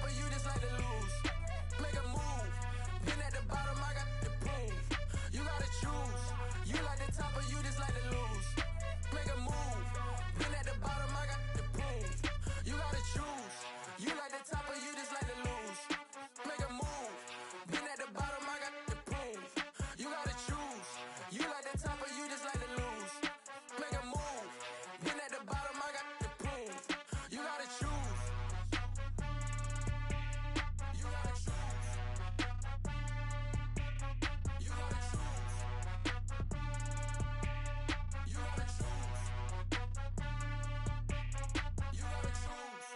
top of you just like to lose. Make a move. Been at the bottom, I got the proof. You gotta choose. You like the top of you just like to lose. Make a move. Been at the bottom, I got the proof. You gotta choose. You like the top of you just like to lose. Make a move. Been at the bottom, I got the proof. You gotta choose. You like the top of you just like to lose. Make a move. Been at the bottom, I got the proof. You gotta choose. You gotta choose. You gotta choose. You gotta choose. You gotta choose.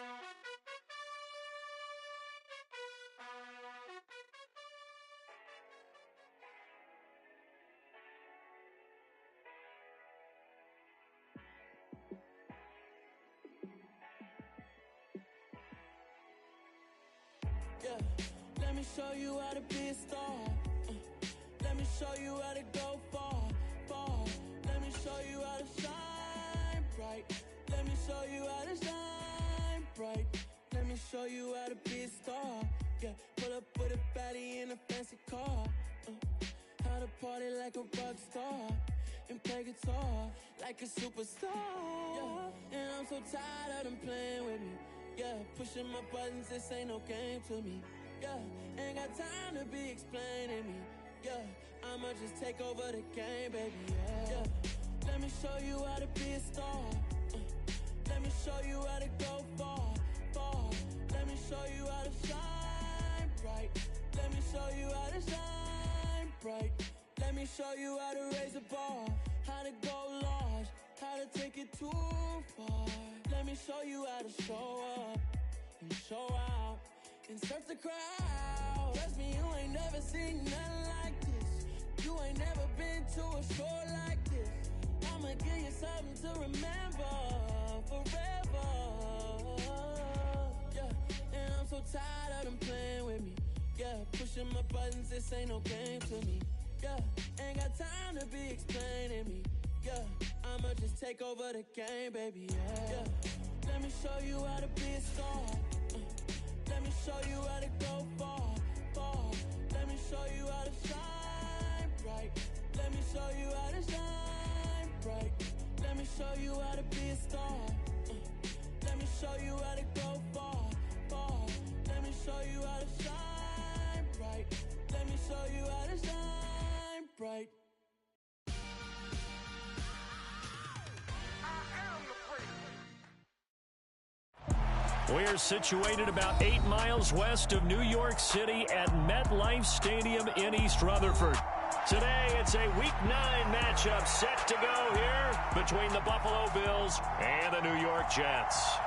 Yeah, let me show you how to be a star. Let me show you how to go far, far. Let me show you how to shine bright. Let me show you how to shine bright. Let me show you how to be a star. Yeah, pull up with a baddie in a fancy car. How to party like a rock star and play guitar like a superstar. Yeah, and I'm so tired of them playing with me. Yeah, pushing my buttons, this ain't no game to me. Yeah, ain't got time to be explaining me. Yeah, I'ma just take over the game, baby. Yeah, let me show you how to be a star. Let me show you how to go far, far. Let me show you how to shine bright. Let me show you how to shine bright. Let me show you how to raise a bar, how to go large, how to take it too far. Let me show you how to show up and show out and surf the crowd. Trust me, you ain't never seen nothing like this. You ain't never been to a show like this. I'ma give you something to remember forever. Yeah, and I'm so tired of them playing with me. Yeah, pushing my buttons, this ain't no game to me. Yeah, ain't got time to be explaining me. Yeah, I'ma just take over the game, baby. Yeah, let me show you how to be a star. Let me show you how to go far, far. Let me show you how to shine bright. Let me show you how to shine bright. Let me show you how to be a star. Let me show you how to go far, far. Let me show you how to shine bright. Let me show you how to shine bright. We're situated about 8 miles west of New York City at MetLife Stadium in East Rutherford. Today, it's a Week 9 matchup set to go here between the Buffalo Bills and the New York Jets.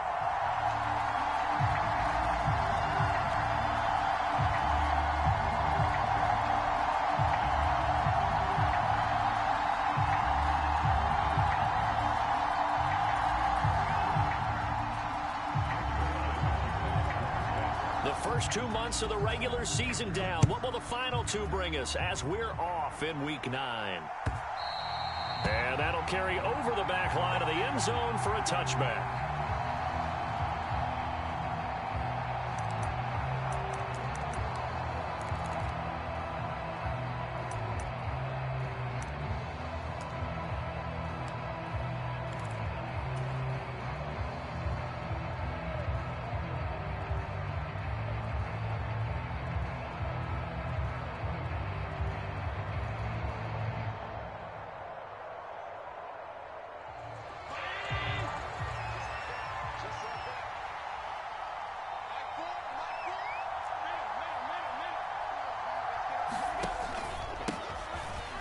First 2 months of the regular season down. What will the final 2 bring us as we're off in Week 9? And that'll carry over the back line of the end zone for a touchback.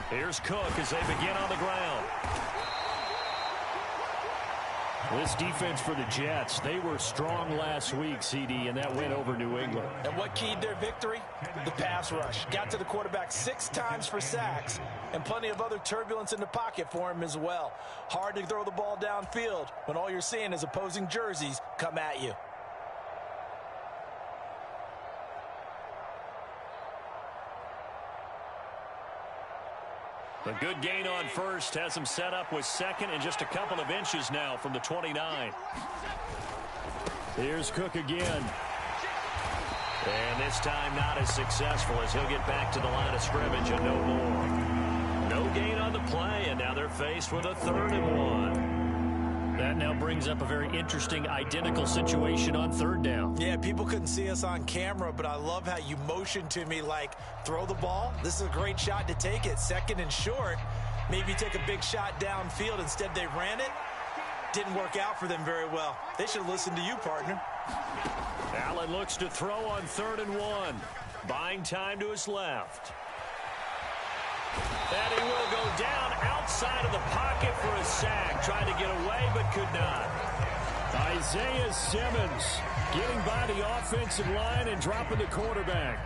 Here's Cook as they begin on the ground. This defense for the Jets, they were strong last week, CD, and that went over New England. And what keyed their victory? The pass rush. Got to the quarterback 6 times for sacks, and plenty of other turbulence in the pocket for him as well. Hard to throw the ball downfield when all you're seeing is opposing jerseys come at you. A good gain on first has him set up with second and just a couple of inches now from the 29. Here's Cook again. And this time not as successful as he'll get back to the line of scrimmage and no more. No gain on the play, and now they're faced with a 3rd and 1. That now brings up a very interesting identical situation on 3rd down. Yeah, people couldn't see us on camera, but I love how you motioned to me like, throw the ball. This is a great shot to take it. 2nd and short. Maybe take a big shot downfield. Instead, they ran it. Didn't work out for them very well. They should have listened to you, partner. Allen looks to throw on 3rd and 1. Buying time to his left. And he will go down outside of the pocket for a sack. Tried to get away, but could not. Isaiah Simmons getting by the offensive line and dropping the quarterback.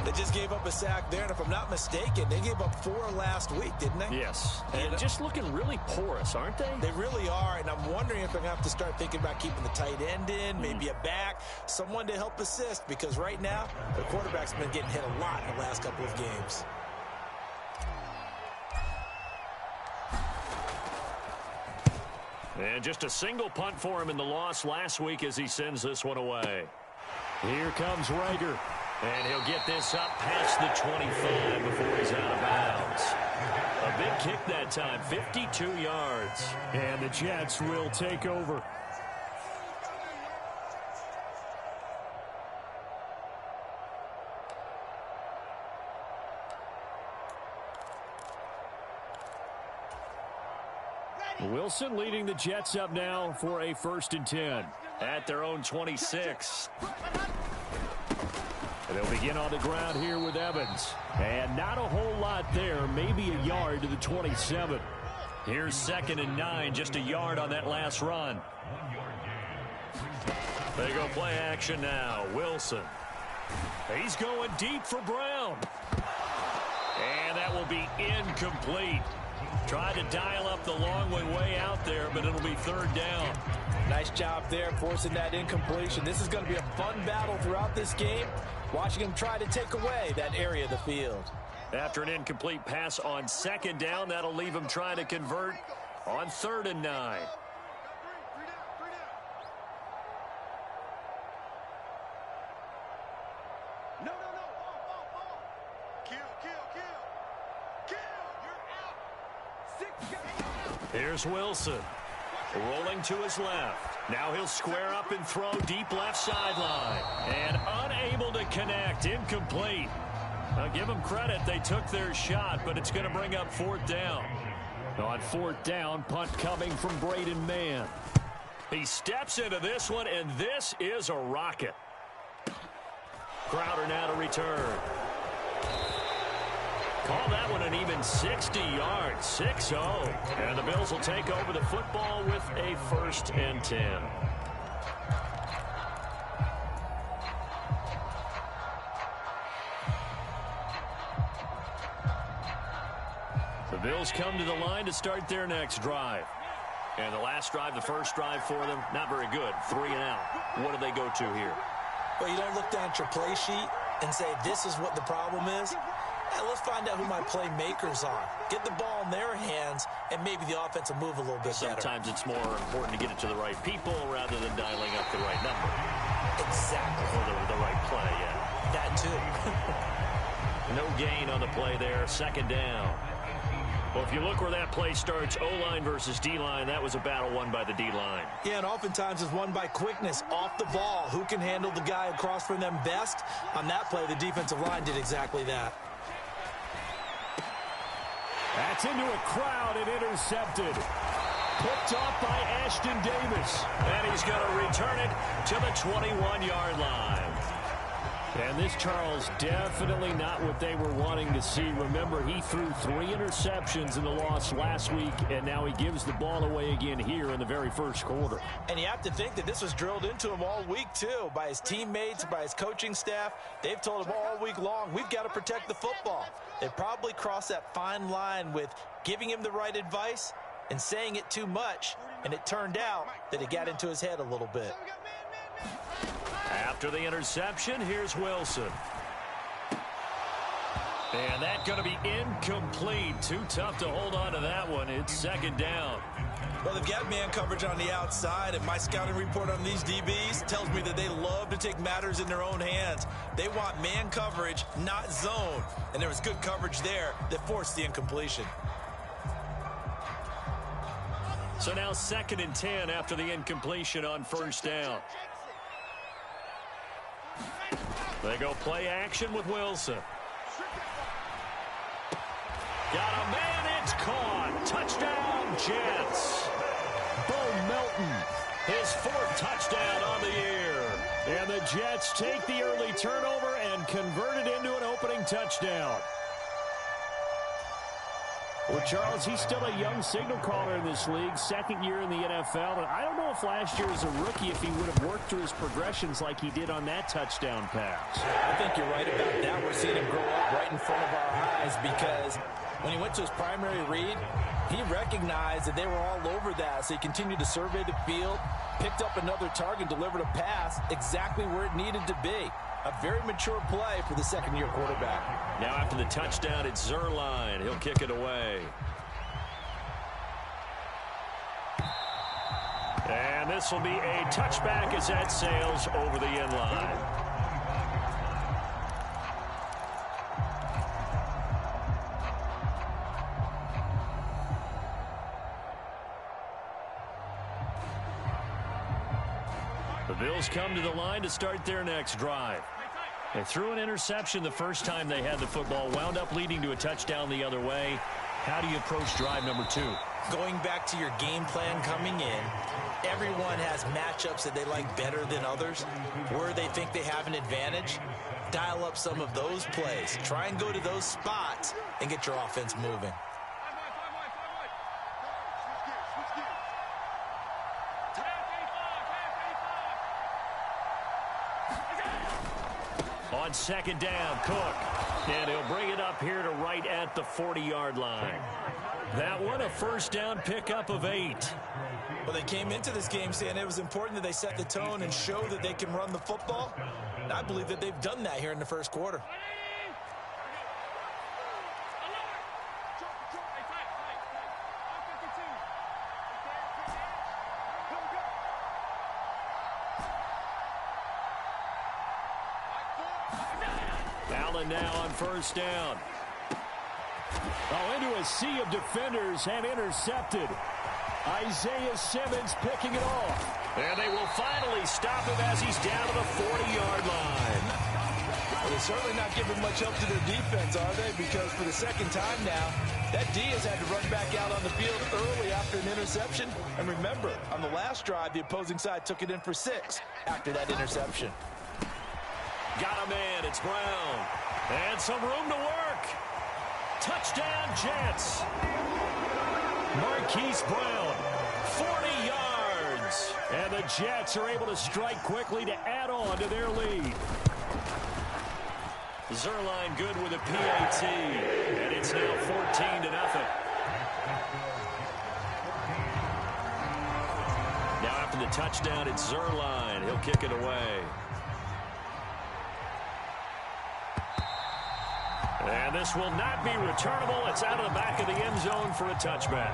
They just gave up a sack there, and if I'm not mistaken, they gave up 4 last week, didn't they? Yes, and just looking really porous, aren't they? They really are, and I'm wondering if I'm going to have to start thinking about keeping the tight end in, maybe a back, someone to help assist, because right now, the quarterback's been getting hit a lot in the last couple of games. And just a single punt for him in the loss last week as he sends this one away. Here comes Rager. And he'll get this up past the 25 before he's out of bounds. A big kick that time, 52 yards. And the Jets will take over. Wilson leading the Jets up now for a 1st and 10 at their own 26. And they'll begin on the ground here with Evans. And not a whole lot there, maybe a yard to the 27. Here's 2nd and 9, just a yard on that last run. They go play action now. Wilson. He's going deep for Brown. And that will be incomplete. Tried to dial up the long way out there, but it'll be 3rd down. Nice job there forcing that incompletion. This is going to be a fun battle throughout this game. Watching him try to take away that area of the field. After an incomplete pass on 2nd down, that'll leave him trying to convert on 3rd and 9. No. Kill. You're out. 6 Here's Wilson. Rolling to his left. Now he'll square up and throw deep left sideline. And unable to connect. Incomplete. Now give them credit. They took their shot, but it's going to bring up 4th down. On 4th down, punt coming from Braden Mann. He steps into this one, and this is a rocket. Crowder now to return. Call that one an even 60 yards, 6-0. And the Bills will take over the football with a 1st and 10. The Bills come to the line to start their next drive. And the last drive, the first drive for them, not very good. 3 and out. What do they go to here? Well, you don't look down at your play sheet and say, this is what the problem is. Let's find out who my playmakers are. Get the ball in their hands, and maybe the offense will move a little bit better. Sometimes it's more important to get it to the right people rather than dialing up the right number. Exactly. Or the right play, yeah. That too. No gain on the play there, 2nd down. Well, if you look where that play starts, O-line versus D-line, that was a battle won by the D-line. Yeah, and oftentimes it's won by quickness off the ball. Who can handle the guy across from them best? On that play, the defensive line did exactly that. That's into a crowd and intercepted. Picked off by Ashton Davis. And he's going to return it to the 21-yard line. And this, Charles, definitely not what they were wanting to see. Remember, he threw 3 interceptions in the loss last week, and now he gives the ball away again here in the very first quarter. And you have to think that this was drilled into him all week, too, by his teammates, by his coaching staff. They've told him all week long, we've got to protect the football. They probably crossed that fine line with giving him the right advice and saying it too much, and it turned out that it got into his head a little bit. After the interception, here's Wilson. And that's going to be incomplete. Too tough to hold on to that one. It's 2nd down. Well, they've got man coverage on the outside, and my scouting report on these DBs tells me that they love to take matters in their own hands. They want man coverage, not zone. And there was good coverage there that forced the incompletion. So now 2nd and 10 after the incompletion on first down. They go play action with Wilson. Got a man, it's caught. Touchdown, Jets. Bo Melton, his 4th touchdown on the year. And the Jets take the early turnover and convert it into an opening touchdown. Well, Charles, he's still a young signal caller in this league, 2nd year in the NFL. And I don't know if last year as a rookie, if he would have worked through his progressions like he did on that touchdown pass. I think you're right about that. We're seeing him grow up right in front of our eyes because when he went to his primary read, he recognized that they were all over that. So he continued to survey the field, picked up another target, delivered a pass exactly where it needed to be. A very mature play for the 2nd-year quarterback. Now after the touchdown, it's Zerline. He'll kick it away. And this will be a touchback as that sails over the end line. The Bills come to the line to start their next drive. They threw an interception the first time they had the football, wound up leading to a touchdown the other way. How do you approach drive number 2? Going back to your game plan coming in, everyone has matchups that they like better than others. Where they think they have an advantage, dial up some of those plays. Try and go to those spots and get your offense moving. On 2nd down, Cook. And he'll bring it up here to right at the 40-yard line. That one, a first down pickup of 8. Well, they came into this game saying it was important that they set the tone and show that they can run the football. And I believe that they've done that here in the first quarter. Allen now on first down. Oh, into a sea of defenders and intercepted. Isaiah Simmons picking it off. And they will finally stop him as he's down to the 40-yard line. Well, they're certainly not giving much help to their defense, are they? Because for the 2nd time now, that D has had to run back out on the field early after an interception. And remember, on the last drive, the opposing side took it in for 6 after that interception. Got a man, it's Brown. And some room to work. Touchdown, Jets. Marquise Brown, 40 yards. And the Jets are able to strike quickly to add on to their lead. Zerline good with a PAT. And it's now 14-0. Now after the touchdown, it's Zerline. He'll kick it away. And this will not be returnable. It's out of the back of the end zone for a touchback.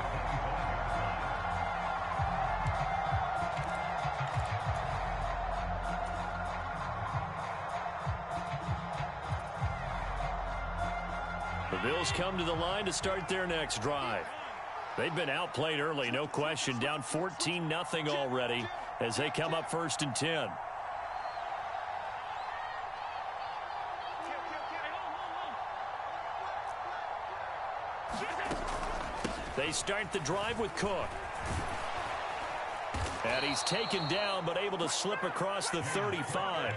The Bills come to the line to start their next drive. They've been outplayed early, no question. Down 14-0 already as they come up 1st and 10. They start the drive with Cook. And he's taken down, but able to slip across the 35.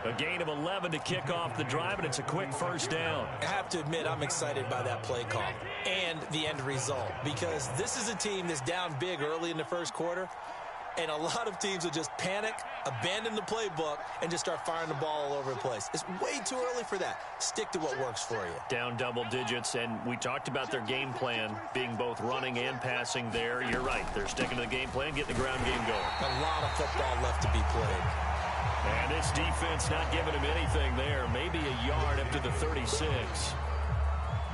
A gain of 11 to kick off the drive, and it's a quick first down. I have to admit, I'm excited by that play call and the end result, because this is a team that's down big early in the first quarter, and a lot of teams will just panic, abandon the playbook, and just start firing the ball all over the place. It's way too early for that. Stick to what works for you. Down double digits, and we talked about their game plan being both running and passing there. You're right. They're sticking to the game plan, getting the ground game going. A lot of football left to be played. And this defense not giving him anything there. Maybe a yard up to the 36.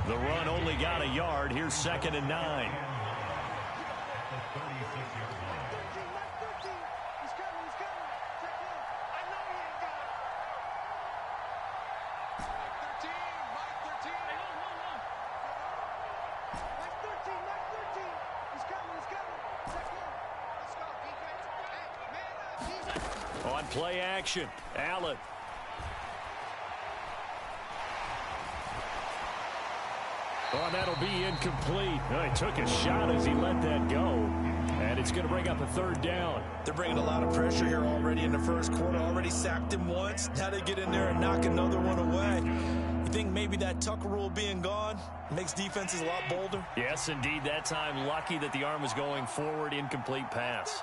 The run only got a yard. Here's 2nd and 9. On play action, Allen. Oh, that'll be incomplete. Oh, he took a shot as he let that go. And it's going to bring up a third down. They're bringing a lot of pressure here already in the first quarter. Already sacked him once. Now they get in there and knock another one away. You think maybe that Tucker rule being gone makes defenses a lot bolder? Yes, indeed. That time, lucky that the arm was going forward. Incomplete pass.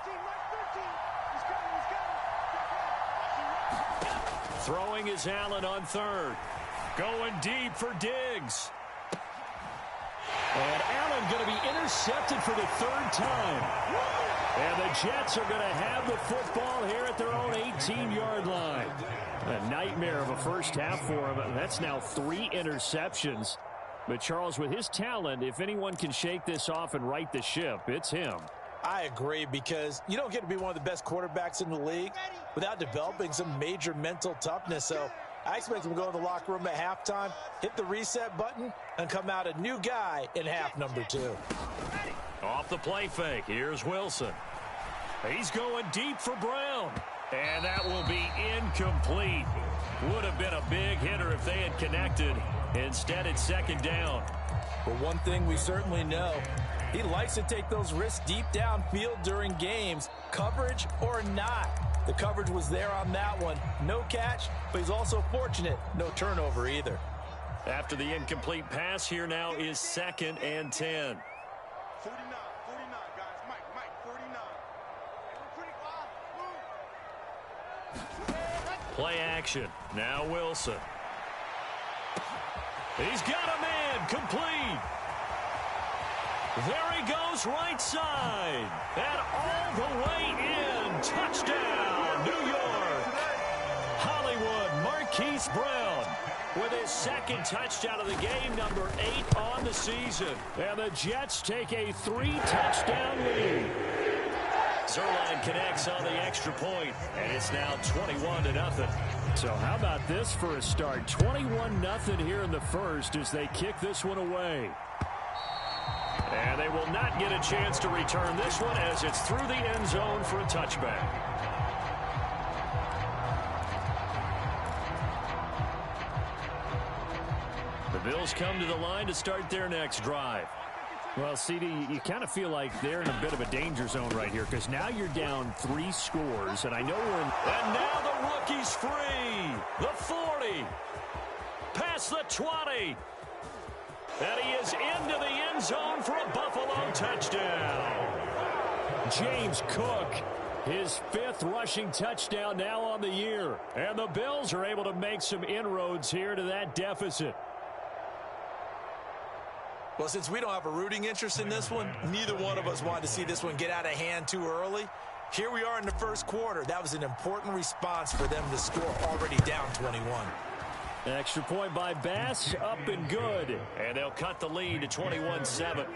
Throwing is Allen on third. Going deep for Diggs. And Allen going to be intercepted for the third time. And the Jets are going to have the football here at their own 18-yard line. A nightmare of a first half for him. That's now 3 interceptions. But Charles, with his talent, if anyone can shake this off and right the ship, it's him. I agree, because you don't get to be one of the best quarterbacks in the league without developing some major mental toughness. So I expect him to go in the locker room at halftime, hit the reset button, and come out a new guy in half number 2. Off the play fake, here's Wilson. He's going deep for Brown. And that will be incomplete. Would have been a big hitter if they had connected. Instead, it's second down. But one thing we certainly know, he likes to take those risks deep downfield during games, coverage or not. The coverage was there on that one. No catch, but he's also fortunate. No turnover either. After the incomplete pass, here now is 2nd and 10. 49, guys. Mike, 49. Play action. Now Wilson. He's got a man. Complete. There he goes, right side. And all the way in. Touchdown, New York. Hollywood, Marquise Brown with his 2nd touchdown of the game, number 8 on the season. And the Jets take a 3-touchdown lead. Zerline connects on the extra point, and it's now 21-0. So how about this for a start? 21-0 here in the first as they kick this one away. And they will not get a chance to return this one as it's through the end zone for a touchback. The Bills come to the line to start their next drive. Well, CD, you kind of feel like they're in a bit of a danger zone right here because now you're down 3 scores, and I know we're in... And now the rookie's free. The 40. Past the 20. And he is into the end zone for a Buffalo touchdown. James Cook, his 5th rushing touchdown now on the year. And the Bills are able to make some inroads here to that deficit. Well, since we don't have a rooting interest in this one, neither one of us wanted to see this one get out of hand too early. Here we are in the first quarter. That was an important response for them to score already down 21. Extra point by Bass, up and good. And they'll cut the lead to 21-7.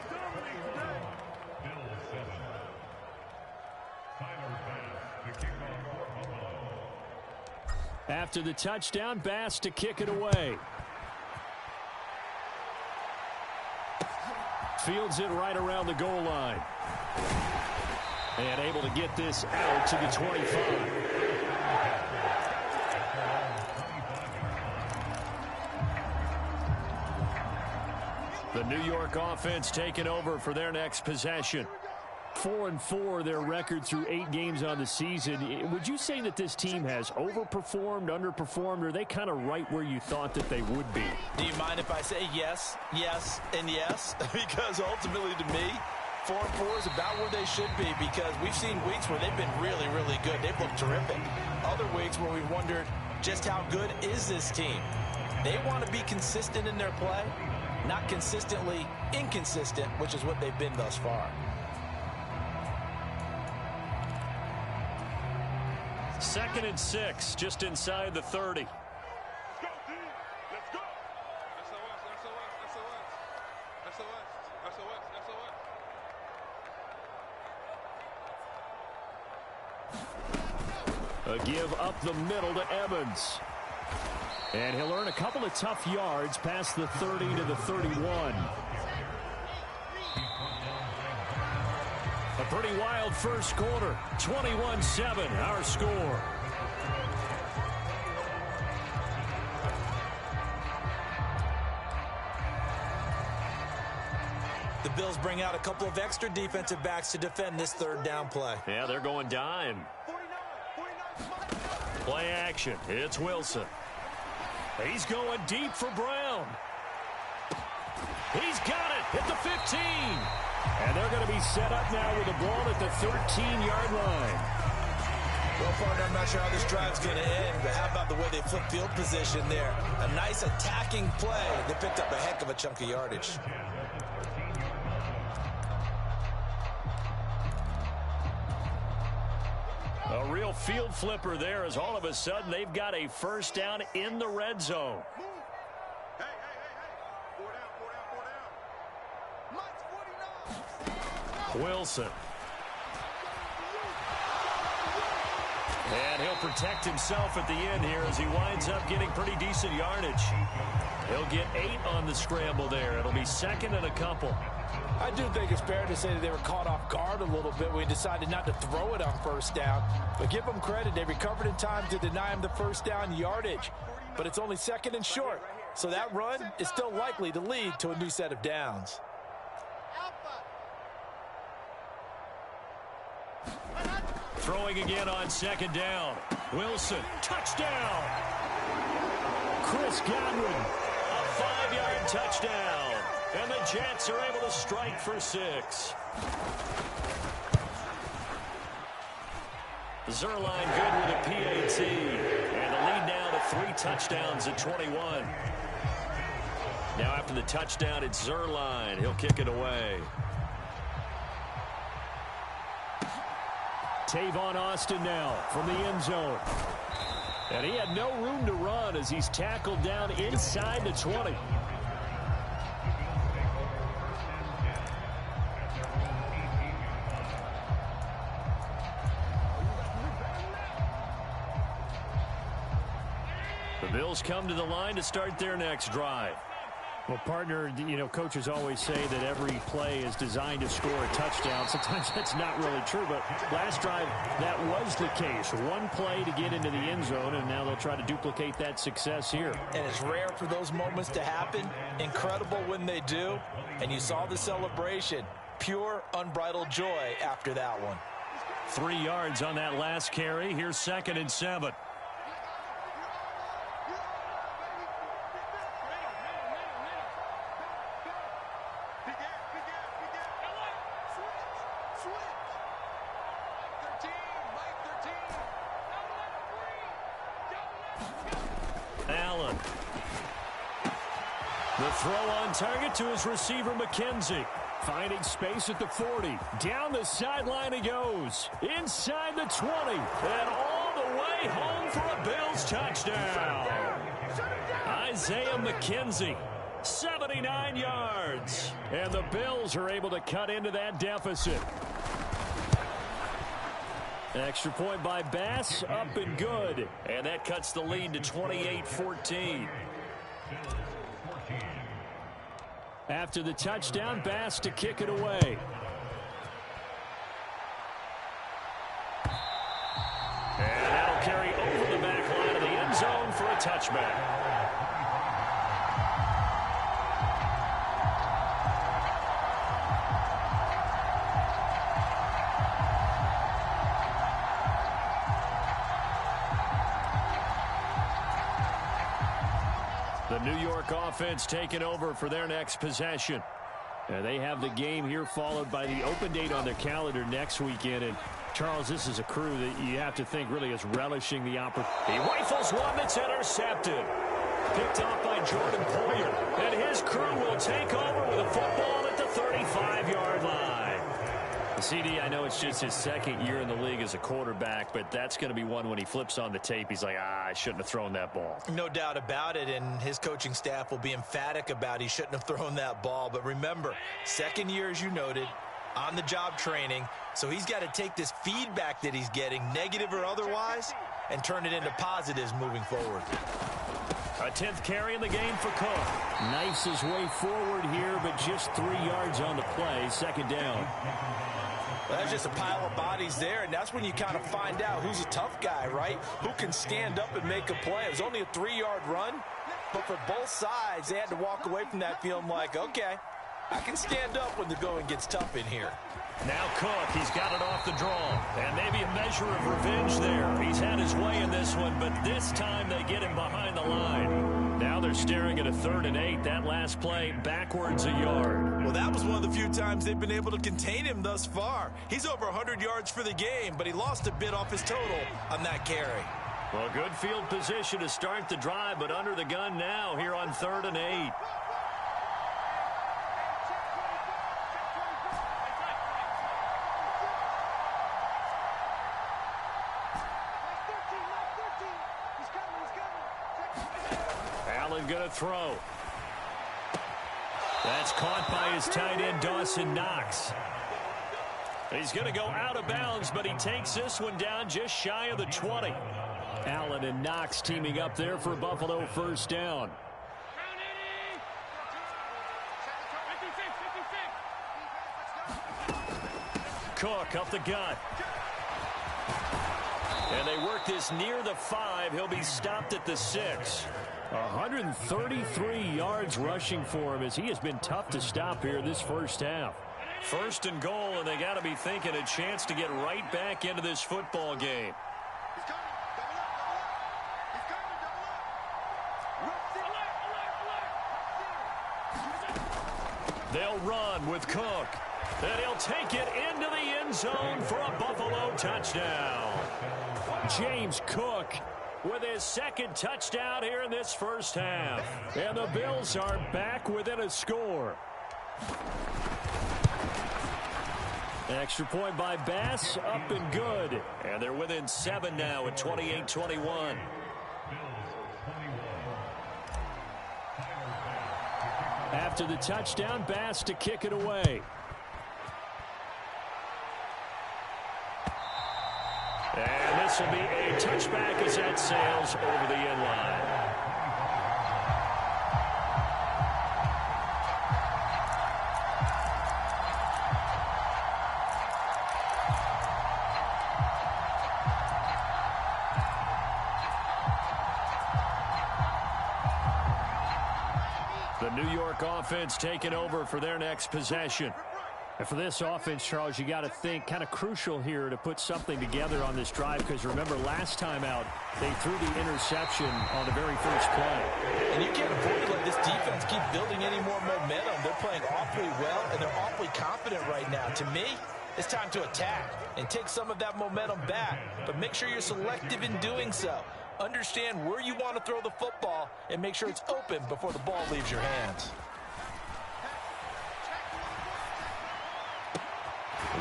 After the touchdown, Bass to kick it away. Fields it right around the goal line. And able to get this out to the 25. The New York offense taking over for their next possession. 4-4 their record through 8 games on the season. Would you say that this team has overperformed, underperformed, or are they kind of right where you thought that they would be? Do you mind if I say yes, yes, and yes? Because ultimately to me, 4-4 is about where they should be, because we've seen weeks where they've been really, really good. They've looked terrific. Other weeks where we've wondered just how good is this team. They want to be consistent in their play, not consistently inconsistent, which is what they've been thus far. 2nd and 6, just inside the 30. Let's go, D. Let's go. SOS. up the middle to Evans. And he'll earn a couple of tough yards past the 30 to the 31. A pretty wild first quarter. 21-7, our score. The Bills bring out a couple of extra defensive backs to defend this third down play. Yeah, they're going dime. Play action. It's Wilson. He's going deep for Brown. He's got it at the 15. And they're going to be set up now with the ball at the 13-yard line. Well, partner, I'm not sure how this drive's going to end, but how about the way they flip field position there? A nice attacking play. They picked up a heck of a chunk of yardage. A real field flipper there as all of a sudden they've got a first down in the red zone. Hey. 4 down. Wilson. And he'll protect himself at the end here as he winds up getting pretty decent yardage. He'll get 8 on the scramble there. It'll be second and a couple. I do think it's fair to say that they were caught off guard a little bit when he decided not to throw it on first down. But give them credit. They recovered in time to deny him the first down yardage. But it's only second and short. So that run is still likely to lead to a new set of downs. Throwing again on second down. Wilson, touchdown. Chris Godwin, a 5-yard touchdown. And the Jets are able to strike for 6. Zerline good with a PAT. And the lead now to 3 touchdowns at 21. Now after the touchdown, it's Zerline. He'll kick it away. Tavon Austin now from the end zone. And he had no room to run as he's tackled down inside the 20. The Bills come to the line to start their next drive. Well, partner, you know, coaches always say that every play is designed to score a touchdown. Sometimes that's not really true, but last drive, that was the case. One play to get into the end zone, and now they'll try to duplicate that success here. And it's rare for those moments to happen. Incredible when they do. And you saw the celebration. Pure, unbridled joy after that one. 3 yards on that last carry. Here's second and 7. Allen. The throw on target to his receiver, McKenzie. Finding space at the 40. Down the sideline he goes. Inside the 20. And all the way home for a Bills touchdown. Isaiah McKenzie. 79 yards. And the Bills are able to cut into that deficit. Extra point by Bass, up and good. And that cuts the lead to 28-14. After the touchdown, Bass to kick it away. And that'll carry over the back line of the end zone for a touchback. The New York offense taking over for their next possession. They have the game here followed by the open date on their calendar next weekend. And Charles, this is a crew that you have to think really is relishing the opportunity. He rifles one that's intercepted. Picked off by Jordan Poyer. And his crew will take over with a football at the 35-yard line. CD, I know it's just his second year in the league as a quarterback, but that's going to be one when he flips on the tape. He's like, I shouldn't have thrown that ball. No doubt about it, and his coaching staff will be emphatic about he shouldn't have thrown that ball. But remember, second year, as you noted, on-the-job training, so he's got to take this feedback that he's getting, negative or otherwise, and turn it into positives moving forward. A 10th carry in the game for Cook. Knifes his way forward here, but just 3 yards on the play. Second down. Well, that's just a pile of bodies there, and that's when you kind of find out who's a tough guy, right? Who can stand up and make a play. It was only a 3-yard run, but for both sides, they had to walk away from that feeling like, okay, I can stand up when the going gets tough in here. Now Cook, he's got it off the draw. And maybe a measure of revenge there. He's had his way in this one, but this time they get him behind the line. Now they're staring at a 3rd and 8. That last play, backwards a yard. Well, that was one of the few times they've been able to contain him thus far. He's over 100 yards for the game, but he lost a bit off his total on that carry. Well, good field position to start the drive, but under the gun now here on 3rd and 8. Going to throw. That's caught by his tight end, Dawson Knox. He's going to go out of bounds, but he takes this one down just shy of the 20. Allen and Knox teaming up there for Buffalo first down. Cook up the gut. And they work this near the 5. He'll be stopped at the 6. 133 yards rushing for him as he has been tough to stop here this first half. 1st and goal, and they got to be thinking a chance to get right back into this football game. They'll run with Cook. And he'll take it into the end zone for a Buffalo touchdown. James Cook with his 2nd touchdown here in this first half. And the Bills are back within a score. Extra point by Bass, up and good. And they're within 7 now at 28-21. After the touchdown, Bass to kick it away. And this will be a touchback as that sails over the end line. The New York offense taking over for their next possession. And for this offense, Charles, you got to think kind of crucial here to put something together on this drive, because remember last time out they threw the interception on the very first play. And you can't afford to let this defense keep building any more momentum. They're playing awfully well, and they're awfully confident right now. To me, it's time to attack and take some of that momentum back, but make sure you're selective in doing so. Understand where you want to throw the football and make sure it's open before the ball leaves your hands.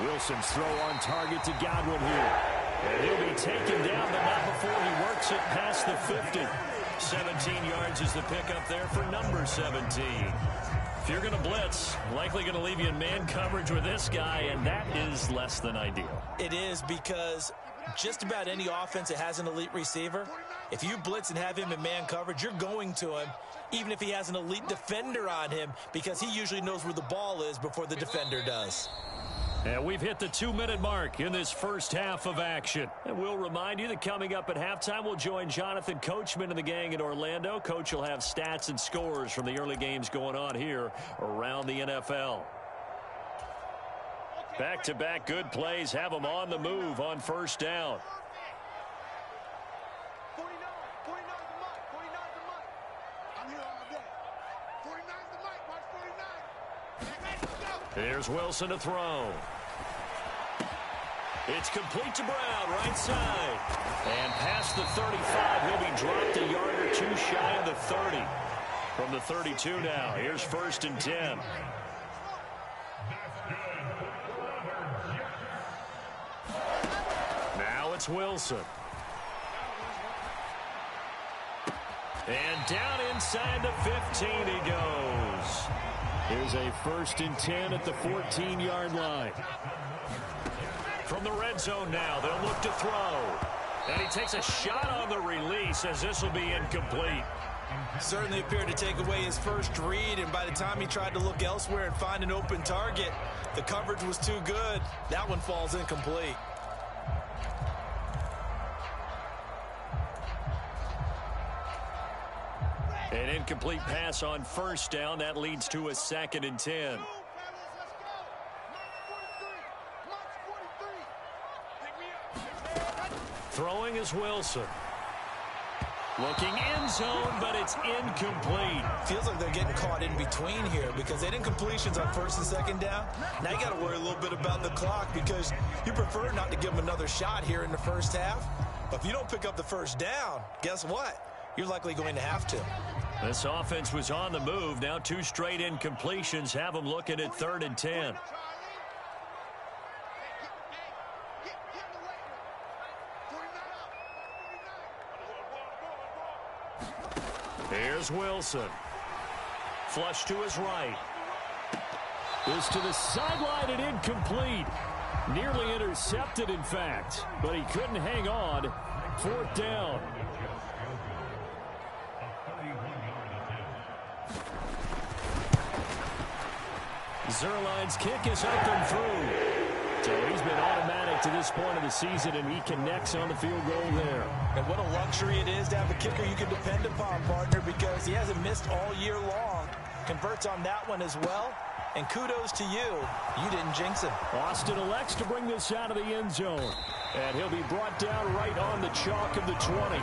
Wilson's throw on target to Godwin here. And he'll be taken down, but not before he works it past the 50. 17 yards is the pickup there for number 17. If you're going to blitz, likely going to leave you in man coverage with this guy, and that is less than ideal. It is, because just about any offense that has an elite receiver, if you blitz and have him in man coverage, you're going to him, even if he has an elite defender on him, because he usually knows where the ball is before the defender does. And we've hit the 2-minute mark in this first half of action. And we'll remind you that coming up at halftime, we'll join Jonathan Coachman and the gang in Orlando. Coach will have stats and scores from the early games going on here around the NFL. Back-to-back good plays have them on the move on first down. 49 the mic. 49 the mic. I'm here all day. 49 the mic. Watch 49. Here's Wilson to throw. It's complete to Brown, right side. And past the 35, he'll be dropped a yard or two shy of the 30. From the 32 now, here's 1st and 10. Now it's Wilson. And down inside the 15 he goes. Here's a 1st and 10 at the 14-yard line. From the red zone now, they'll look to throw. And he takes a shot on the release as this will be incomplete. Certainly appeared to take away his first read, and by the time he tried to look elsewhere and find an open target, the coverage was too good. That one falls incomplete. An incomplete pass on first down. That leads to a 2nd and 10. Throwing is Wilson. Looking end zone, but it's incomplete. Feels like they're getting caught in between here because they didn't completions on 1st and 2nd down. Now you got to worry a little bit about the clock because you prefer not to give them another shot here in the first half. But if you don't pick up the first down, guess what? You're likely going to have to. This offense was on the move. Now 2 straight incompletions have them looking at 3rd and 10. Here's Wilson. Flush to his right. This to the sideline and incomplete. Nearly intercepted, in fact, but he couldn't hang on. 4th down. Zerline's kick is up and through. So he's been automatic to this point of the season, and he connects on the field goal there. And what a luxury it is to have a kicker you can depend upon, partner, because he hasn't missed all year long. Converts on that one as well. And kudos to you. You didn't jinx him. Austin elects to bring this out of the end zone. And he'll be brought down right on the chalk of the 20.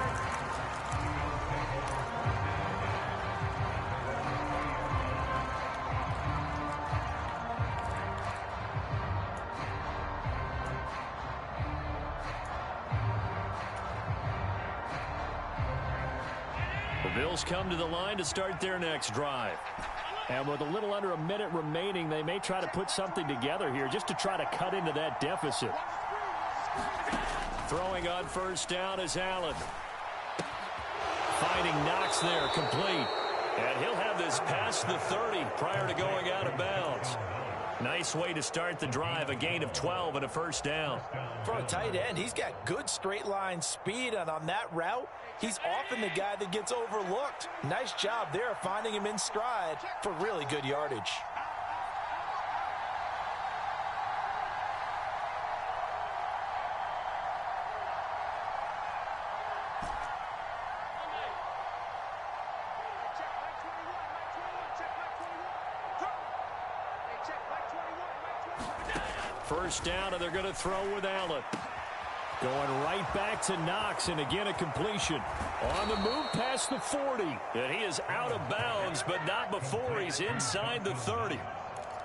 The Bills come to the line to start their next drive. And with a little under a minute remaining, they may try to put something together here just to try to cut into that deficit. Throwing on first down is Allen. Finding Knox there, complete. And he'll have this past the 30 prior to going out of bounds. Nice way to start the drive, a gain of 12 and a first down. For a tight end, he's got good straight line speed, and on that route, he's often the guy that gets overlooked. Nice job there finding him in stride for really good yardage. First down, and they're going to throw with Allen. Going right back to Knox, and again a completion. On the move past the 40. And he is out of bounds, but not before he's inside the 30.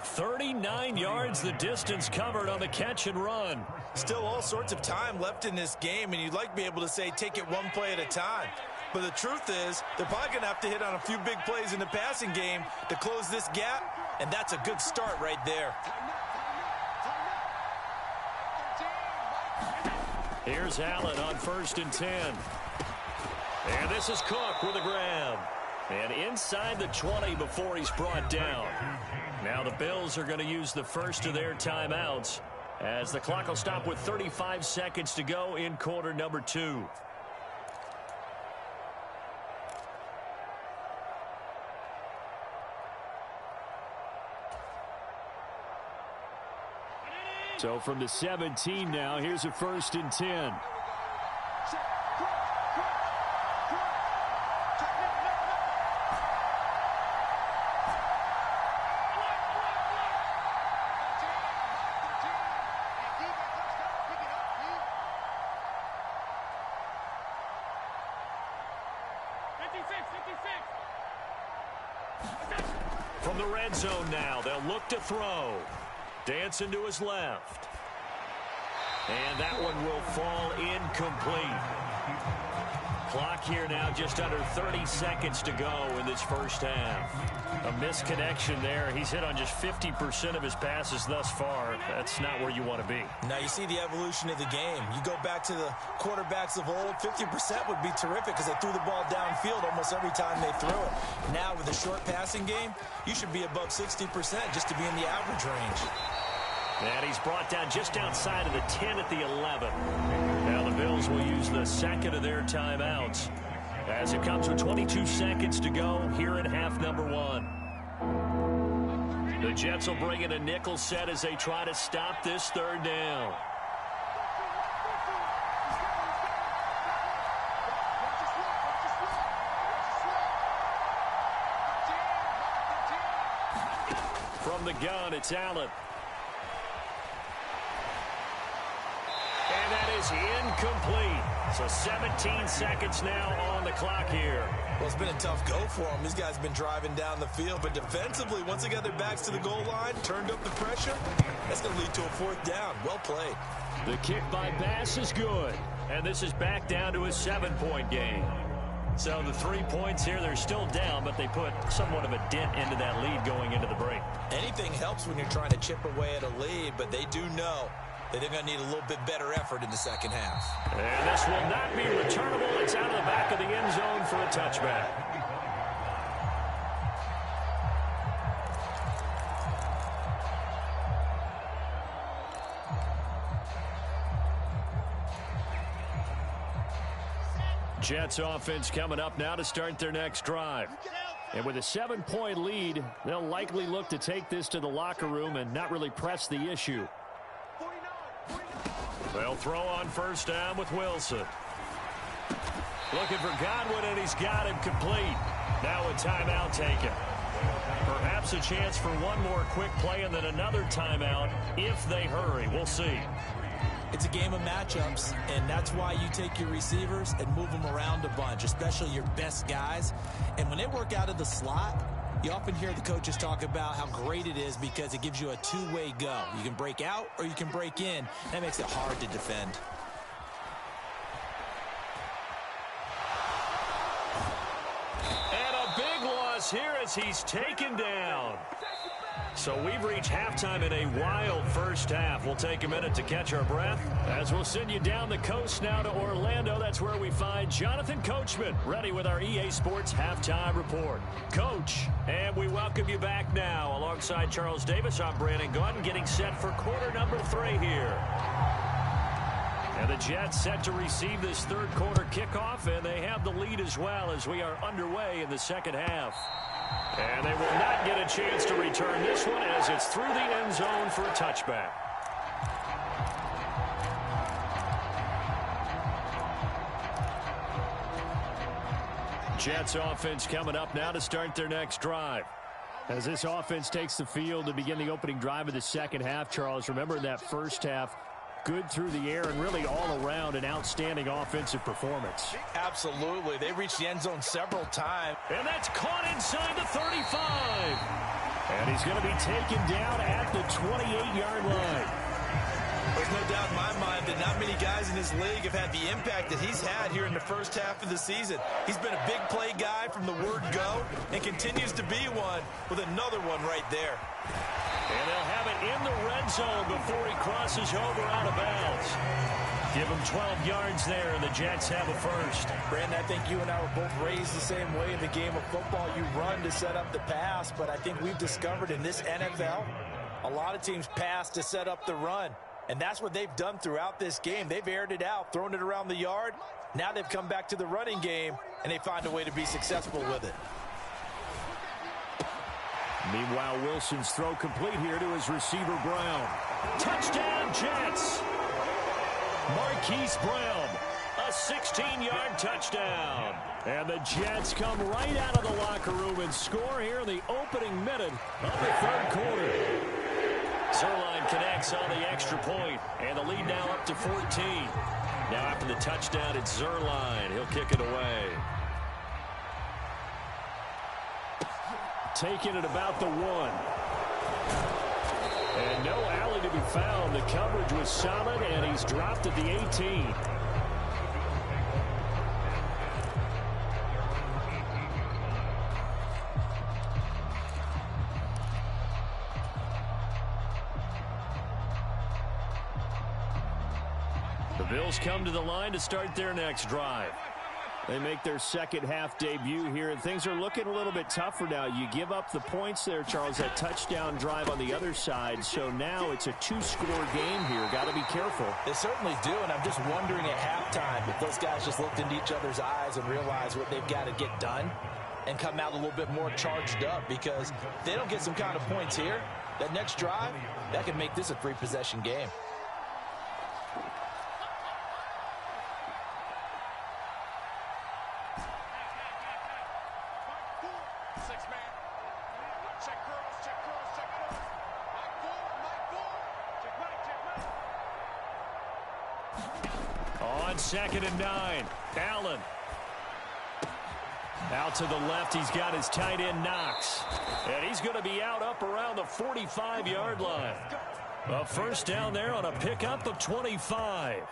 39 yards the distance covered on the catch and run. Still all sorts of time left in this game, and you'd like to be able to say take it one play at a time. But the truth is, they're probably going to have to hit on a few big plays in the passing game to close this gap, and that's a good start right there. Here's Allen on 1st and 10. And this is Cook with a grab. And inside the 20 before he's brought down. Now the Bills are going to use the first of their timeouts as the clock will stop with 35 seconds to go in quarter number 2. So from the 17 now, here's a 1st and 10. From the red zone now, they'll look to throw. Dancing to his left. And that one will fall incomplete. Clock here now just under 30 seconds to go in this first half. A misconnection there. He's hit on just 50% of his passes thus far. That's not where you want to be. Now you see the evolution of the game. You go back to the quarterbacks of old, 50% would be terrific because they threw the ball downfield almost every time they threw it. Now with a short passing game, you should be above 60% just to be in the average range. And he's brought down just outside of the 10 at the 11. Now the Bills will use the second of their timeouts as it comes with 22 seconds to go here in half number 1. The Jets will bring in a nickel set as they try to stop this third down. From the gun, it's Allen. And that is incomplete. So 17 seconds now on the clock here. Well, it's been a tough go for them. These guys have been driving down the field. But defensively, once they got their backs to the goal line, turned up the pressure, that's going to lead to a fourth down. Well played. The kick by Bass is good. And this is back down to a 7-point game. So the 3 points here, they're still down, but they put somewhat of a dent into that lead going into the break. Anything helps when you're trying to chip away at a lead, but they do know that they're going to need a little bit better effort in the second half. And this will not be returnable. It's out of the back of the end zone for a touchback. Jets offense coming up now to start their next drive. And with a 7-point lead, they'll likely look to take this to the locker room and not really press the issue. They'll throw on first down with Wilson. Looking for Godwin, and he's got him complete. Now a timeout taken. Perhaps a chance for one more quick play and then another timeout if they hurry. We'll see. It's a game of matchups, and that's why you take your receivers and move them around a bunch, especially your best guys. And when they work out of the slot, you often hear the coaches talk about how great it is because it gives you a two-way go. You can break out or you can break in. That makes it hard to defend. And a big loss here as he's taken down. So we've reached halftime in a wild first half. We'll take a minute to catch our breath as we'll send you down the coast now to Orlando. That's where we find Jonathan Coachman ready with our EA Sports Halftime Report. Coach, and we welcome you back now. Alongside Charles Davis, I'm Brandon Gordon getting set for quarter number 3 here. And the Jets set to receive this third quarter kickoff, and they have the lead as well as we are underway in the second half. And they will not get a chance to return this one as it's through the end zone for a touchback. Jets offense coming up now to start their next drive. As this offense takes the field to begin the opening drive of the second half, Charles, remember in that first half, good through the air and really all around an outstanding offensive performance. Absolutely. They reached the end zone several times. And that's caught inside the 35. And he's going to be taken down at the 28-yard line. There's no doubt in my mind that not many guys in this league have had the impact that he's had here in the first half of the season. He's been a big play guy from the word go and continues to be one with another one right there. And they'll have it in the red zone before he crosses over out of bounds. Give him 12 yards there, and the Jets have a first. Brandon, I think you and I were both raised the same way in the game of football. You run to set up the pass, but I think we've discovered in this NFL, a lot of teams pass to set up the run. And that's what they've done throughout this game. They've aired it out, thrown it around the yard. Now they've come back to the running game, and they find a way to be successful with it. Meanwhile, Wilson's throw complete here to his receiver, Brown. Touchdown, Jets! Marquise Brown, a 16-yard touchdown. And the Jets come right out of the locker room and score here in the opening minute of the third quarter. Zerline connects on the extra point, and the lead now up to 14. Now after the touchdown, it's Zerline. He'll kick it away. Taking it about the 1. And no alley to be found. The coverage was solid, and he's dropped at the 18. The Bills come to the line to start their next drive. They make their second half debut here, and things are looking a little bit tougher now. You give up the points there, Charles, that touchdown drive on the other side. So now it's a two-score game here. Got to be careful. They certainly do, and I'm just wondering at halftime if those guys just looked into each other's eyes and realized what they've got to get done and come out a little bit more charged up, because if they don't get some kind of points here, that next drive, that could make this a three-possession game. On 2nd and 9, Allen. Out to the left, he's got his tight end Knox. And he's going to be out up around the 45-yard line. A first down there on a pickup of 25.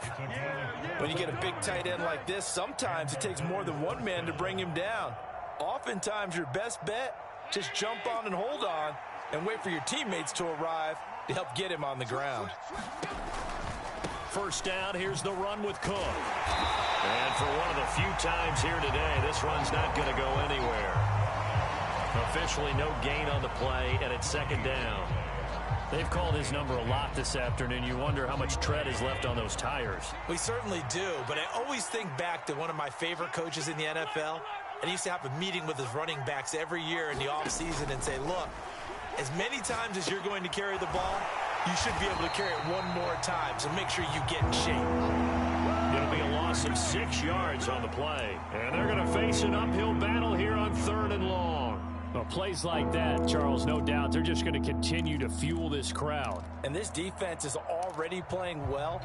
When you get a big tight end like this, sometimes it takes more than one man to bring him down. Oftentimes, your best bet, just jump on and hold on and wait for your teammates to arrive to help get him on the ground. First down, here's the run with Cook. And for one of the few times here today, this run's not going to go anywhere. Officially no gain on the play, and it's second down. They've called his number a lot this afternoon. You wonder how much tread is left on those tires. We certainly do, but I always think back to one of my favorite coaches in the NFL, and he used to have a meeting with his running backs every year in the offseason and say, look, as many times as you're going to carry the ball, you should be able to carry it one more time, so make sure you get in shape. It'll be a loss of 6 yards on the play. And they're going to face an uphill battle here on 3rd and long. Well, plays like that, Charles, no doubt, they're just going to continue to fuel this crowd. And this defense is already playing well,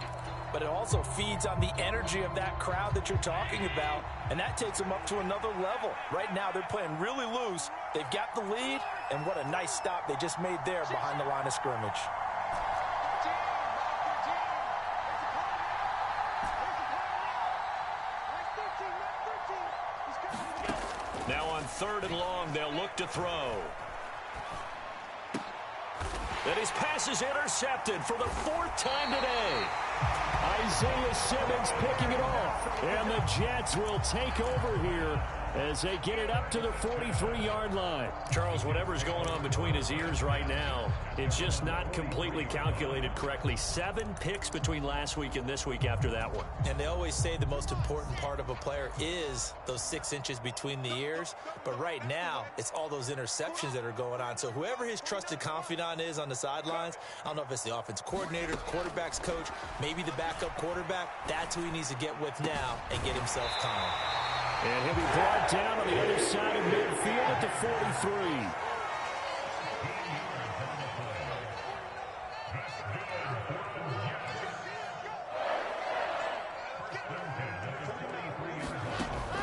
but it also feeds on the energy of that crowd that you're talking about, and that takes them up to another level. Right now, they're playing really loose. They've got the lead, and what a nice stop they just made there behind the line of scrimmage. Now on 3rd and long, they'll look to throw. And his pass is intercepted for the 4th time today. Isaiah Simmons picking it off. And the Jets will take over here as they get it up to the 43-yard line. Charles, whatever's going on between his ears right now, it's just not completely calculated correctly. 7 picks between last week and this week after that one. And they always say the most important part of a player is those 6 inches between the ears. But right now, it's all those interceptions that are going on. So whoever his trusted confidant is on the sidelines, I don't know if it's the offense coordinator, the quarterback's coach, maybe the backup quarterback, that's who he needs to get with now and get himself calm. And he'll be brought down on the other side of midfield at the 43.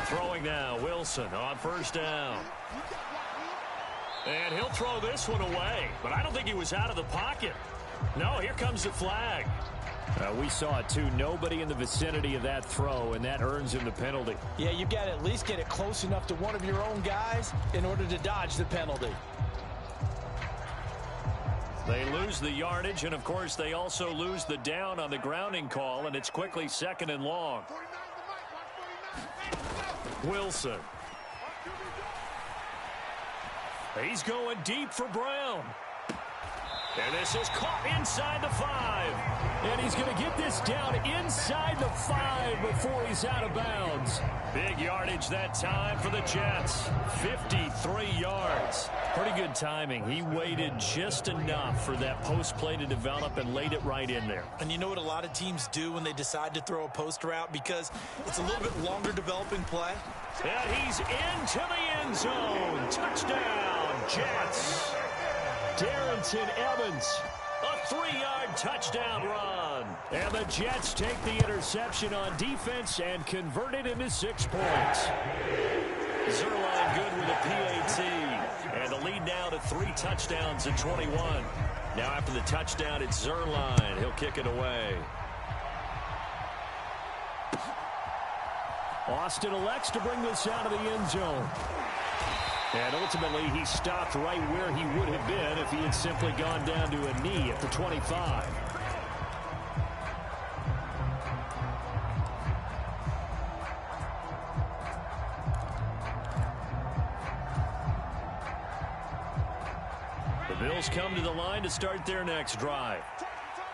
Throwing now, Wilson on first down. And he'll throw this one away, but I don't think he was out of the pocket. No, here comes the flag. We saw it, too. Nobody in the vicinity of that throw, and that earns him the penalty. Yeah, you've got to at least get it close enough to one of your own guys in order to dodge the penalty. They lose the yardage, and, of course, they also lose the down on the grounding call, and it's quickly 2nd and long. Wilson. He's going deep for Brown. And this is caught inside the 5. And he's going to get this down inside the 5 before he's out of bounds. Big yardage that time for the Jets. 53 yards. Pretty good timing. He waited just enough for that post play to develop and laid it right in there. And you know what a lot of teams do when they decide to throw a post route? Because it's a little bit longer developing play. And he's into the end zone. Touchdown, Jets. Darrington Evans. A 3-yard touchdown run. And the Jets take the interception on defense and convert it into 6 points. Zerline good with a PAT. And the lead now to 3 touchdowns at 21. Now after the touchdown, it's Zerline. He'll kick it away. Austin elects to bring this out of the end zone. And ultimately, he stopped right where he would have been if he had simply gone down to a knee at the 25. Bills come to the line to start their next drive.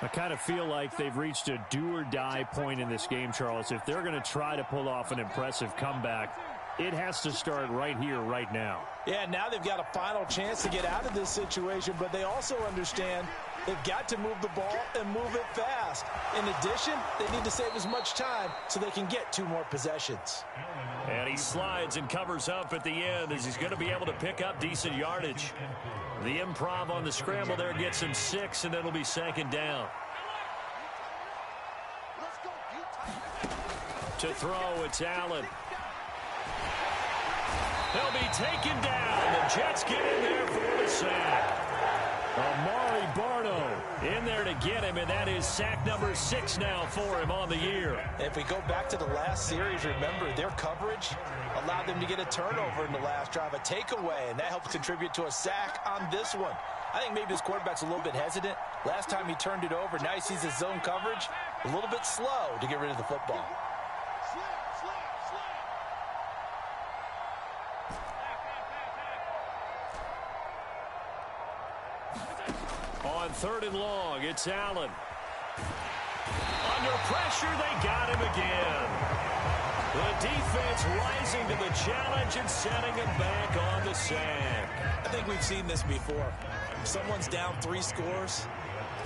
I kind of feel like they've reached a do-or-die point in this game, Charles. If they're going to try to pull off an impressive comeback, it has to start right here, right now. Yeah, now they've got a final chance to get out of this situation, but they also understand they've got to move the ball and move it fast. In addition, they need to save as much time so they can get 2 more possessions. And he slides and covers up at the end as he's going to be able to pick up decent yardage. The improv on the scramble there gets him 6, and it'll be 2nd down. To throw, it's Allen. He'll be taken down. The Jets get in there for the sack. Amari Barno in there to get him, and that is sack number 6 now for him on the year. If we go back to the last series, remember, their coverage allowed them to get a turnover in the last drive, a takeaway, and that helped contribute to a sack on this one. I think maybe this quarterback's a little bit hesitant. Last time he turned it over, now he sees his zone coverage a little bit slow to get rid of the football. On 3rd and long, it's Allen. Under pressure, they got him again. The defense rising to the challenge and setting him back on the sack. I think we've seen this before. If someone's down 3 scores,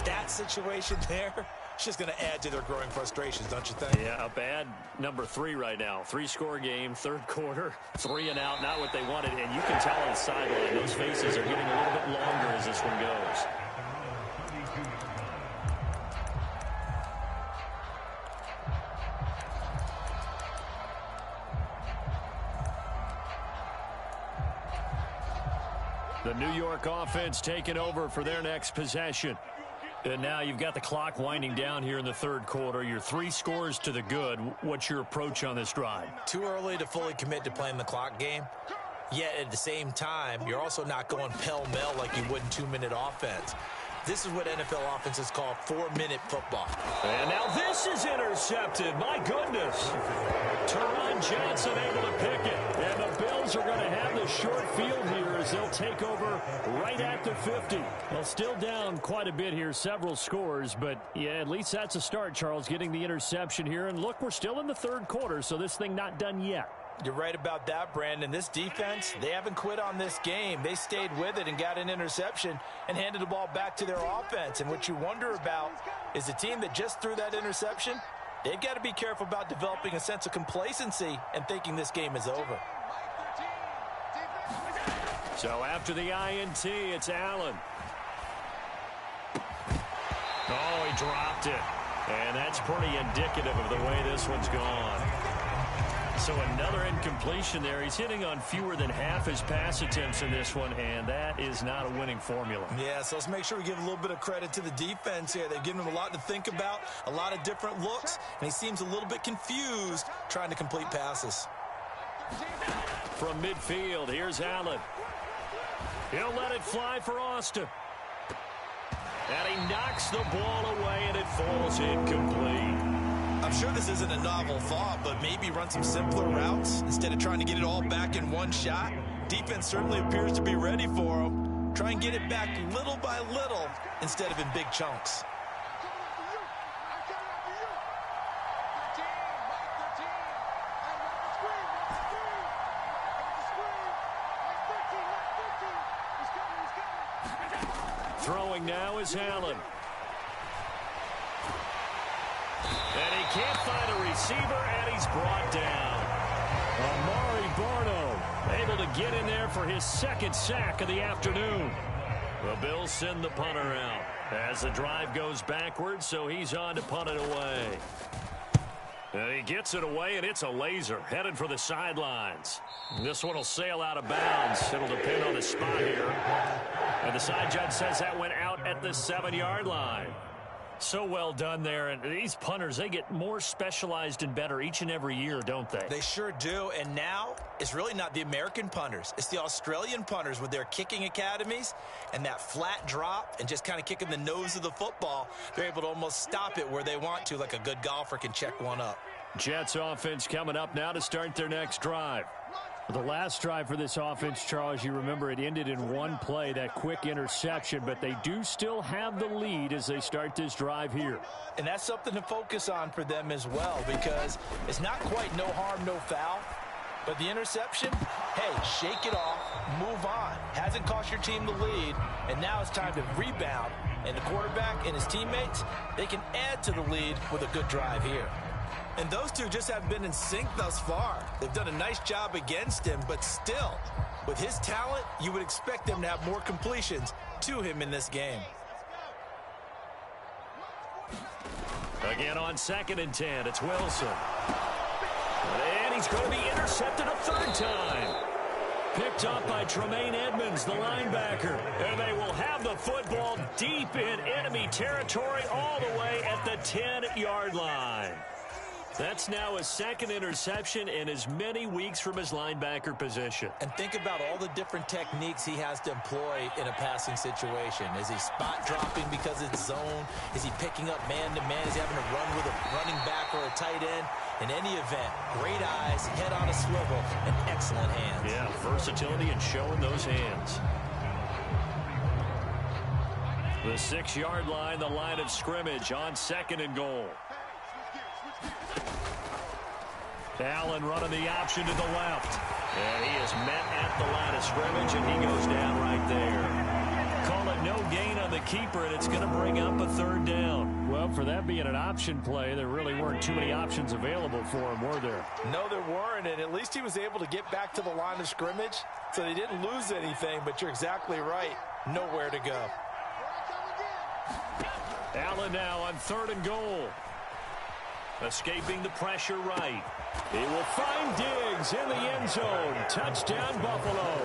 that situation there, it's just going to add to their growing frustrations, don't you think? Yeah, a bad number 3 right now. 3-score game, 3rd quarter, 3 and out, not what they wanted. And you can tell on the sideline, those faces are getting a little bit longer as this one goes. The New York offense taking over for their next possession. And now you've got the clock winding down here in the 3rd quarter. You're 3 scores to the good. What's your approach on this drive? Too early to fully commit to playing the clock game. Yet at the same time, you're also not going pell-mell like you would in 2-minute offense. This is what NFL offenses call 4-minute football. And now this is intercepted. My goodness. Teron Johnson able to pick it. And the Bills are going to have the short field here as they'll take over right at the 50. Well, still down quite a bit here, several scores. But, yeah, at least that's a start, Charles, getting the interception here. And, look, we're still in the 3rd quarter, so this thing not done yet. You're right about that, Brandon. This defense, they haven't quit on this game. They stayed with it and got an interception and handed the ball back to their offense. And what you wonder about is the team that just threw that interception, they've got to be careful about developing a sense of complacency and thinking this game is over. So after the INT, it's Allen. Oh, he dropped it. And that's pretty indicative of the way this one's gone. So another incompletion there. He's hitting on fewer than half his pass attempts in this one, and that is not a winning formula. Yeah, so let's make sure we give a little bit of credit to the defense here. They've given him a lot to think about, a lot of different looks, and he seems a little bit confused trying to complete passes. From midfield, here's Allen. He'll let it fly for Austin. And he knocks the ball away, and it falls incomplete. I'm sure this isn't a novel thought, but maybe run some simpler routes instead of trying to get it all back in one shot. Defense certainly appears to be ready for him. Try and get it back little by little instead of in big chunks. Throwing now is Allen. And he can't find a receiver, and he's brought down. Amari Barno able to get in there for his 2nd sack of the afternoon. The Bills send the punter out as the drive goes backwards, so he's on to punt it away. And he gets it away, and it's a laser headed for the sidelines. This one will sail out of bounds. It'll depend on the spot here. And the side judge says that went out at the 7-yard line. So well done there. And these punters, they get more specialized and better each and every year, don't they? They sure do. And now it's really not the American punters. It's the Australian punters with their kicking academies and that flat drop and just kind of kicking the nose of the football. They're able to almost stop it where they want to, like a good golfer can check one up. Jets offense coming up now to start their next drive. The last drive for this offense, Charles, you remember it ended in one play, that quick interception, but they do still have the lead as they start this drive here. And that's something to focus on for them as well, because it's not quite no harm, no foul. But the interception, hey, shake it off, move on. Hasn't cost your team the lead, and now it's time to rebound. And the quarterback and his teammates, they can add to the lead with a good drive here. And those two just have been in sync thus far. They've done a nice job against him, but still, with his talent, you would expect them to have more completions to him in this game. Again on 2nd and 10, it's Wilson. And he's going to be intercepted a third time. Picked up by Tremaine Edmonds, the linebacker. And they will have the football deep in enemy territory all the way at the 10-yard line. That's now his 2nd interception in as many weeks from his linebacker position. And think about all the different techniques he has to employ in a passing situation. Is he spot dropping because it's zone? Is he picking up man-to-man? Is he having to run with a running back or a tight end? In any event, great eyes, head on a swivel, and excellent hands. Yeah, versatility and showing those hands. The 6-yard line, the line of scrimmage on 2nd and goal. Allen running the option to the left. And he is met at the line of scrimmage, and he goes down right there. Call it no gain on the keeper, and it's going to bring up a 3rd down. Well, for that being an option play, there really weren't too many options available for him, were there? No, there weren't, and at least he was able to get back to the line of scrimmage, so they didn't lose anything, but you're exactly right. Nowhere to go. Allen now on 3rd and goal. Escaping the pressure right. He will find Diggs in the end zone. Touchdown, Buffalo.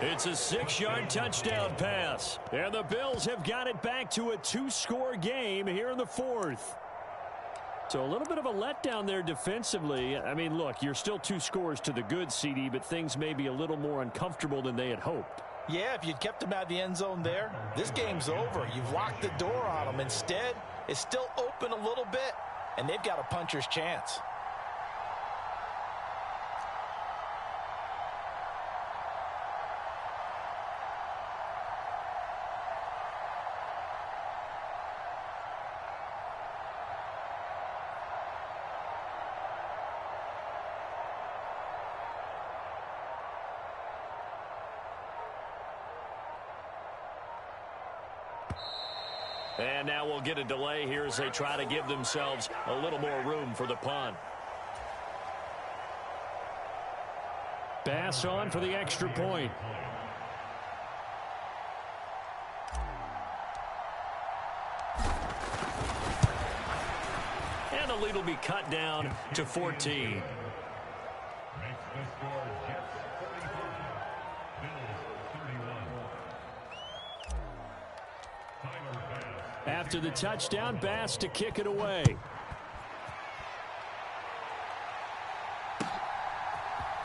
It's a 6-yard touchdown pass. And the Bills have got it back to a 2-score game here in the 4th. So a little bit of a letdown there defensively. I mean, look, you're still 2 scores to the good, CD, but things may be a little more uncomfortable than they had hoped. Yeah, if you'd kept him out of the end zone there, this game's over. You've locked the door on him. Instead, it's still open a little bit, and they've got a puncher's chance. And now we'll get a delay here as they try to give themselves a little more room for the punt. Bass on for the extra point. And the lead will be cut down to 14. After the touchdown, Bass to kick it away.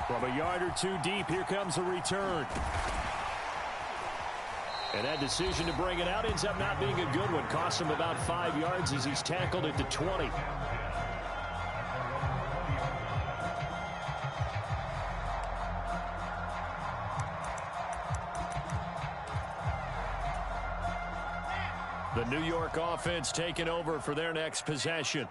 From a yard or two deep, here comes a return. And that decision to bring it out ends up not being a good one. Cost him about 5 yards as he's tackled at the 20. The New York offense taking over for their next possession.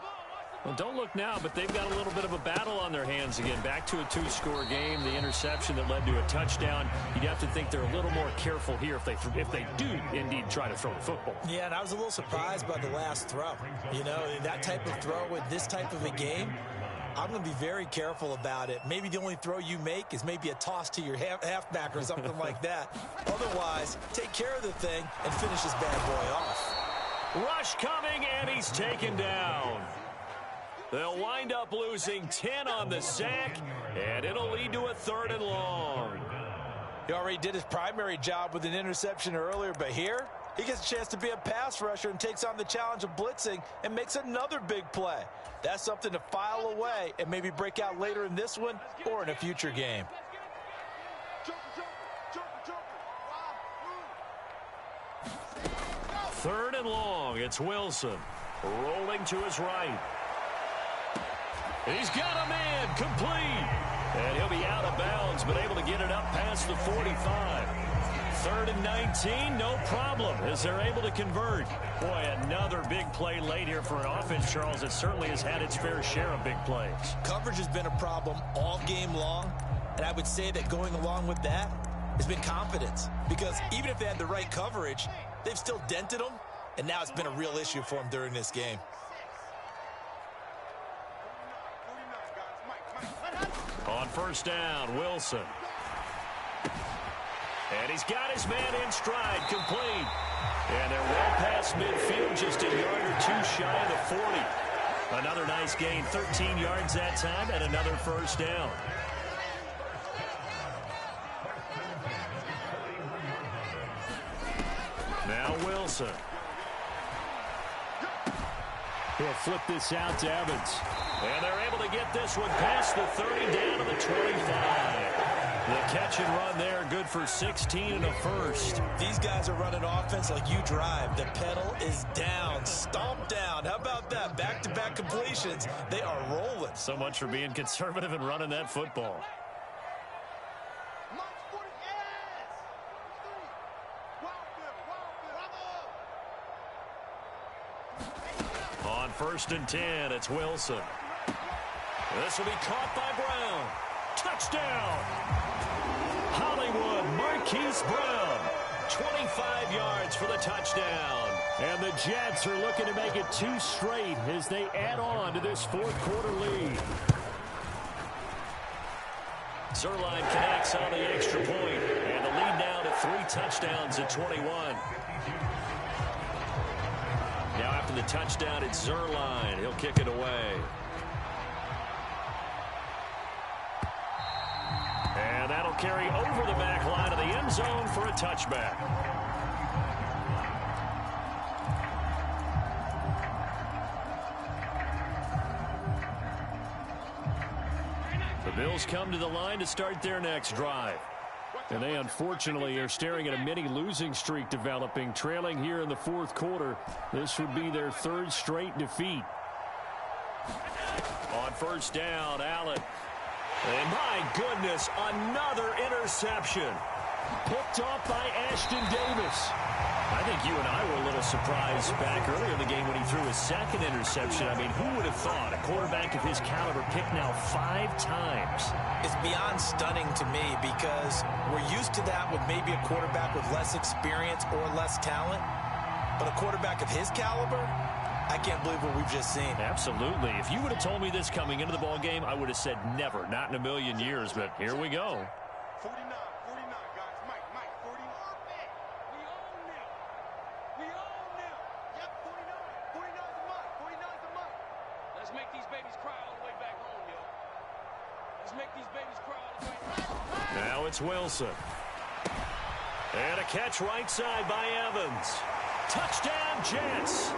Well, don't look now, but they've got a little bit of a battle on their hands again. Back to a 2-score game. The interception that led to a touchdown. You'd have to think they're a little more careful here if they do indeed try to throw the football. Yeah, and I was a little surprised by the last throw. You know, that type of throw with this type of a game, I'm going to be very careful about it. Maybe the only throw you make is maybe a toss to your halfback or something like that. Otherwise, take care of the thing and finish this bad boy off. Rush coming, and he's taken down. They'll wind up losing 10 on the sack, and it'll lead to a 3rd and long. He already did his primary job with an interception earlier, but here he gets a chance to be a pass rusher and takes on the challenge of blitzing and makes another big play. That's something to file away and maybe break out later in this one or in a future game. 3rd and long. It's Wilson rolling to his right. He's got a man complete. And he'll be out of bounds, but able to get it up past the 45. 3rd and 19, no problem, as they're able to convert. Boy, another big play late here for an offense, Charles, that certainly has had its fair share of big plays. Coverage has been a problem all game long, and I would say that going along with that has been confidence. Because even if they had the right coverage, they've still dented them, and now it's been a real issue for them during this game. On 1st down, Wilson. And he's got his man in stride, complete. And they're well past midfield, just a yard or two shy of the 40. Another nice gain, 13 yards that time, and another 1st down. Now Wilson. He'll flip this out to Evans. And they're able to get this one past the 30, down to the 25. The catch and run there, good for 16 and a 1st. These guys are running offense like you drive. The pedal is down, stomped down. How about that? Back-to-back completions. They are rolling. So much for being conservative and running that football. On 1st and 10, it's Wilson. This will be caught by Brown. Touchdown! Hollywood Marquise Brown. 25 yards for the touchdown. And the Jets are looking to make it 2 straight as they add on to this 4th quarter lead. Zerline connects on the extra point, and the lead now to 3 touchdowns at 21. Now after the touchdown, it's Zerline. He'll kick it away. And that'll carry over the back line of the end zone for a touchback. The Bills come to the line to start their next drive. And they unfortunately are staring at a mini losing streak developing, trailing here in the 4th quarter. This would be their 3rd straight defeat. On 1st down, Allen. And my goodness, another interception. Picked off by Ashton Davis. I think you and I were a little surprised back earlier in the game when he threw his 2nd interception. I mean, who would have thought a quarterback of his caliber picked now 5 times? It's beyond stunning to me because we're used to that with maybe a quarterback with less experience or less talent. But a quarterback of his caliber, I can't believe what we've just seen. Absolutely. If you would have told me this coming into the ball game, I would have said never, not in a million years. But here we go. 49, guys. Mike, 40. We own them. Yep, 49. 49's the mark. 49's the mark. Let's make these babies cry all the way back home, yo. Let's make these babies cry all the way back. Now it's Wilson. And a catch right side by Evans. Touchdown, Jets.